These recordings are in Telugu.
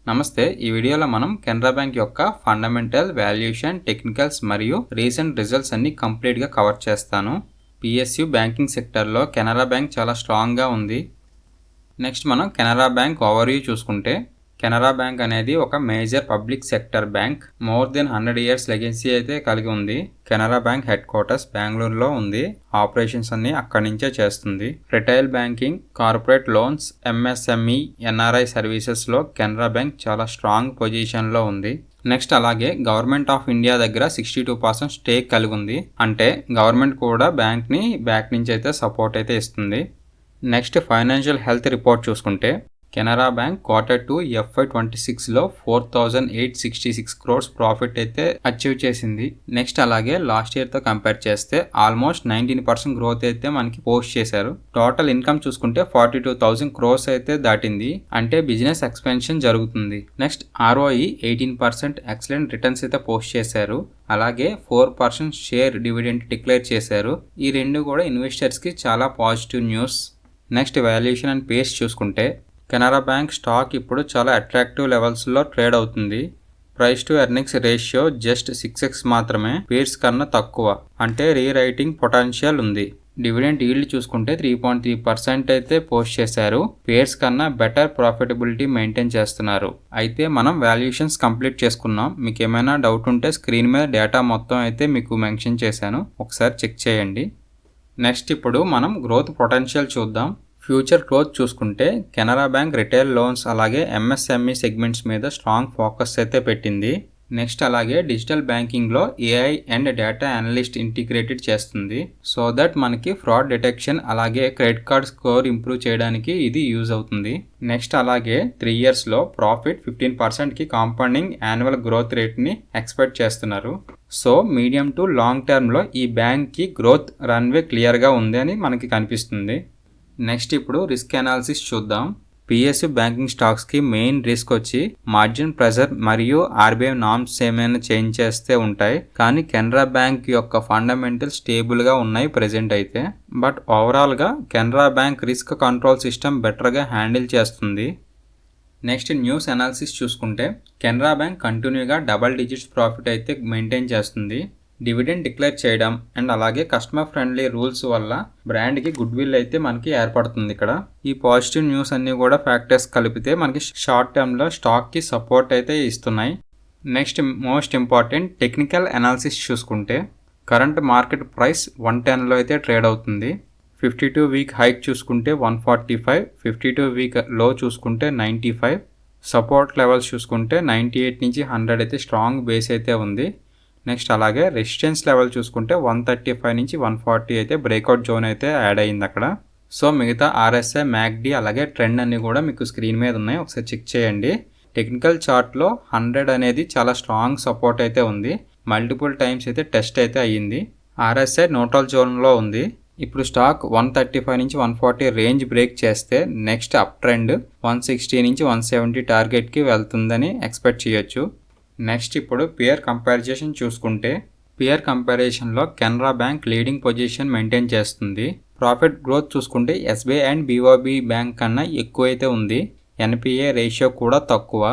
నమస్తే. ఈ వీడియోలో మనం కెనరా బ్యాంక్ యొక్క ఫండమెంటల్, వాల్యుయేషన్, టెక్నికల్స్ మరియు రీసెంట్ రిజల్ట్స్ అన్ని కంప్లీట్గా కవర్ చేస్తాను. పిఎస్యు బ్యాంకింగ్ సెక్టర్లో కెనరా బ్యాంక్ చాలా స్ట్రాంగ్గా ఉంది. నెక్స్ట్ మనం కెనరా బ్యాంక్ ఓవర్వ్యూ చూసుకుంటే, కెనరా బ్యాంక్ అనేది ఒక major public sector bank. More than 100 years legacy అయితే కలిగి ఉంది. కెనరా బ్యాంక్ హెడ్ క్వార్టర్స్ బెంగళూరులో ఉంది. ఆపరేషన్స్ అన్ని అక్కడి నుంచే చేస్తుంది. Retail banking, corporate loans, MSME, NRI సర్వీసెస్లో కెనరా బ్యాంక్ చాలా స్ట్రాంగ్ పొజిషన్లో ఉంది. నెక్స్ట్ అలాగే గవర్నమెంట్ ఆఫ్ ఇండియా దగ్గర 62% స్టేక్ కలిగి ఉంది. అంటే గవర్నమెంట్ కూడా బ్యాంక్ని బ్యాక్ నుంచి అయితే సపోర్ట్ అయితే ఇస్తుంది. నెక్స్ట్ ఫైనాన్షియల్ హెల్త్ రిపోర్ట్ చూసుకుంటే, Canara bank Q2 FY26లో 4,866 crores profit అయితే అచీవ్ చేసింది. నెక్స్ట్ అలాగే లాస్ట్ ఇయర్తో కంపేర్ చేస్తే ఆల్మోస్ట్ 19% గ్రోత్ అయితే మనకి పోస్ట్ చేశారు. టోటల్ ఇన్కమ్ చూసుకుంటే 42,000 crores అయితే దాటింది. అంటే బిజినెస్ ఎక్స్పెన్షన్ జరుగుతుంది. నెక్స్ట్ ROE 18% ఎక్సలెంట్ రిటర్న్స్ అయితే పోస్ట్ చేశారు. అలాగే 4% షేర్ డివిడెండ్ డిక్లేర్ చేశారు. ఈ రెండు కూడా ఇన్వెస్టర్స్కి చాలా positive news. Next valuation and pace చూసుకుంటే, కెనరా బ్యాంక్ స్టాక్ ఇప్పుడు చాలా అట్రాక్టివ్ లెవెల్స్లో ట్రేడ్ అవుతుంది. Price to earnings ratio just 6x మాత్రమే, పీర్స్ కన్నా తక్కువ. అంటే రీరైటింగ్ పొటెన్షియల్ ఉంది. డివిడెండ్ ఈల్డ్ చూసుకుంటే 3.3% అయితే పోస్ట్ చేశారు. పేర్స్ కన్నా బెటర్ ప్రాఫిటబిలిటీ మెయింటైన్ చేస్తున్నారు. అయితే మనం వాల్యుయేషన్స్ కంప్లీట్ చేసుకున్నాం. మీకు ఏమైనా డౌట్ ఉంటే స్క్రీన్ మీద డేటా మొత్తం అయితే మీకు మెన్షన్ చేశాను, ఒకసారి చెక్ చేయండి. నెక్స్ట్ ఇప్పుడు మనం గ్రోత్ పొటెన్షియల్ చూద్దాం. ఫ్యూచర్ గ్రోత్ చూసుకుంటే కెనరా బ్యాంక్ రిటైల్ లోన్స్ అలాగే ఎంఎస్ఎంఈ సెగ్మెంట్స్ మీద స్ట్రాంగ్ ఫోకస్ అయితే పెట్టింది. నెక్స్ట్ అలాగే డిజిటల్ బ్యాంకింగ్లో AI and data analyst integrated చేస్తుంది. సో దట్ మనకి ఫ్రాడ్ డిటెక్షన్ అలాగే క్రెడిట్ కార్డ్ స్కోర్ ఇంప్రూవ్ చేయడానికి ఇది యూజ్ అవుతుంది. నెక్స్ట్ అలాగే 3 yearsలో ప్రాఫిట్ 15%కి కాంపౌండింగ్ యాన్యువల్ గ్రోత్ రేట్ని ఎక్స్పెక్ట్ చేస్తున్నారు. సో మీడియం టు లాంగ్ టర్మ్లో ఈ బ్యాంక్కి గ్రోత్ రన్వే క్లియర్గా ఉంది అని మనకి కనిపిస్తుంది. నెక్స్ట్ ఇప్పుడు రిస్క్ అనాలిసిస్ చూద్దాం. పిఎస్యు బ్యాంకింగ్ స్టాక్స్కి మెయిన్ రిస్క్ వచ్చి మార్జిన్ ప్రెజర్ మరియు ఆర్బీఐ నార్మ్స్ ఏమైనా చేంజ్ చేస్తే ఉంటాయి. కానీ కెనరా బ్యాంక్ యొక్క ఫండమెంటల్ స్టేబుల్గా ఉన్నాయి ప్రెజెంట్ అయితే. బట్ ఓవరాల్గా Canara bank risk control system బెటర్గా హ్యాండిల్ చేస్తుంది. నెక్స్ట్ న్యూస్ అనాలిసిస్ చూసుకుంటే, కెనరా బ్యాంక్ కంటిన్యూగా డబల్ డిజిట్స్ ప్రాఫిట్ అయితే మెయింటైన్ చేస్తుంది. డివిడెండ్ డిక్లేర్ చేయడం అండ్ అలాగే కస్టమర్ ఫ్రెండ్లీ రూల్స్ వల్ల బ్రాండ్కి గుడ్ విల్ అయితే మనకి ఏర్పడుతుంది. ఇక్కడ ఈ పాజిటివ్ న్యూస్ అన్ని కూడా ఫ్యాక్టర్స్ కలిపితే మనకి షార్ట్ టర్మ్లో స్టాక్కి సపోర్ట్ అయితే ఇస్తున్నాయి. Next most important technical analysis చూసుకుంటే, కరెంట్ మార్కెట్ ప్రైస్ 110లో అయితే ట్రేడ్ అవుతుంది. 52 వీక్ హైక్ చూసుకుంటే 145, 52 వీక్ లో చూసుకుంటే 95, సపోర్ట్ లెవెల్స్ చూసుకుంటే 98 నుంచి 100 అయితే స్ట్రాంగ్ బేస్ అయితే ఉంది. నెక్స్ట్ అలాగే రెసిస్టెన్స్ లెవెల్ చూసుకుంటే 135 నుంచి 140 అయితే బ్రేక్అవుట్ జోన్ అయితే యాడ్ అయ్యింది అక్కడ. సో మిగతా ఆర్ఎస్ఐ, మ్యాక్డీ అలాగే ట్రెండ్ అన్ని కూడా మీకు స్క్రీన్ మీద ఉన్నాయి, ఒకసారి చెక్ చేయండి. టెక్నికల్ చార్ట్లో 100 అనేది చాలా స్ట్రాంగ్ సపోర్ట్ అయితే ఉంది. మల్టిపుల్ టైమ్స్ అయితే టెస్ట్ అయితే అయ్యింది. ఆర్ఎస్ఐ న్యూట్రల్ జోన్లో ఉంది. ఇప్పుడు స్టాక్ 135 నుంచి 140 రేంజ్ బ్రేక్ చేస్తే నెక్స్ట్ అప్ ట్రెండ్ 160 నుంచి 170 టార్గెట్కి వెళ్తుందని ఎక్స్పెక్ట్ చేయొచ్చు. నెక్స్ట్ ఇప్పుడు పియర్ కంపారిజన్ చూసుకుంటే, పియర్ కంపారిజన్లో Canara bank leading position maintain చేస్తుంది. ప్రాఫిట్ గ్రోత్ చూసుకుంటే ఎస్బీఐ అండ్ బీఓబీ బ్యాంక్ కన్నా ఎక్కువ అయితే ఉంది. ఎన్పిఏ రేషియో కూడా తక్కువ.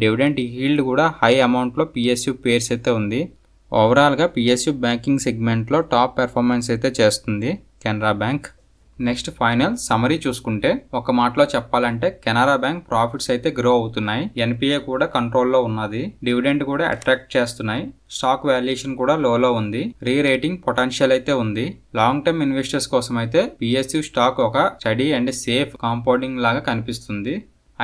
డివిడెండ్ ఈల్డ్ కూడా హై అమౌంట్లో పిఎస్యు పేర్స్ అయితే ఉంది. ఓవరాల్గా పిఎస్యు బ్యాంకింగ్ సెగ్మెంట్లో టాప్ పెర్ఫార్మెన్స్ అయితే చేస్తుంది Canara bank. Next final summary చూసుకుంటే, ఒక మాటలో చెప్పాలంటే కెనరా బ్యాంక్ ప్రాఫిట్స్ అయితే గ్రో అవుతున్నాయి. ఎన్పిఏ కూడా కంట్రోల్లో ఉన్నది. డివిడెండ్ కూడా అట్రాక్ట్ చేస్తున్నాయి. స్టాక్ వాల్యుయేషన్ కూడా లోలో ఉంది. రీరేటింగ్ పొటెన్షియల్ అయితే ఉంది. లాంగ్ టర్మ్ ఇన్వెస్టర్స్ కోసం అయితే పిఎస్యు స్టాక్ ఒక స్టడీ అండ్ సేఫ్ కాంపౌండింగ్ లాగా కనిపిస్తుంది.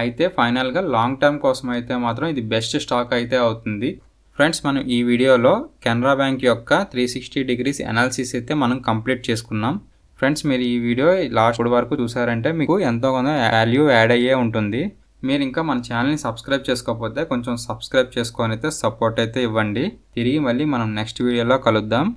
అయితే ఫైనల్గా లాంగ్ టర్మ్ కోసం అయితే మాత్రం ఇది బెస్ట్ స్టాక్ అయితే అవుతుంది. ఫ్రెండ్స్, మనం ఈ వీడియోలో కెనరా బ్యాంక్ యొక్క 360 degrees అనాలిసిస్ అయితే మనం కంప్లీట్ చేసుకున్నాం. ఫ్రెండ్స్, మీరు ఈ వీడియో లాస్ట్ వరకు చూసారంటే మీకు ఎంతో కొంత వాల్యూ యాడ్ అయ్యే ఉంటుంది. మీరు ఇంకా మన ఛానల్ని సబ్స్క్రైబ్ చేసుకోకపోతే కొంచెం సబ్స్క్రైబ్ చేసుకొని అయితే సపోర్ట్ అయితే ఇవ్వండి. తిరిగి మళ్ళీ మనం నెక్స్ట్ వీడియోలో కలుద్దాం.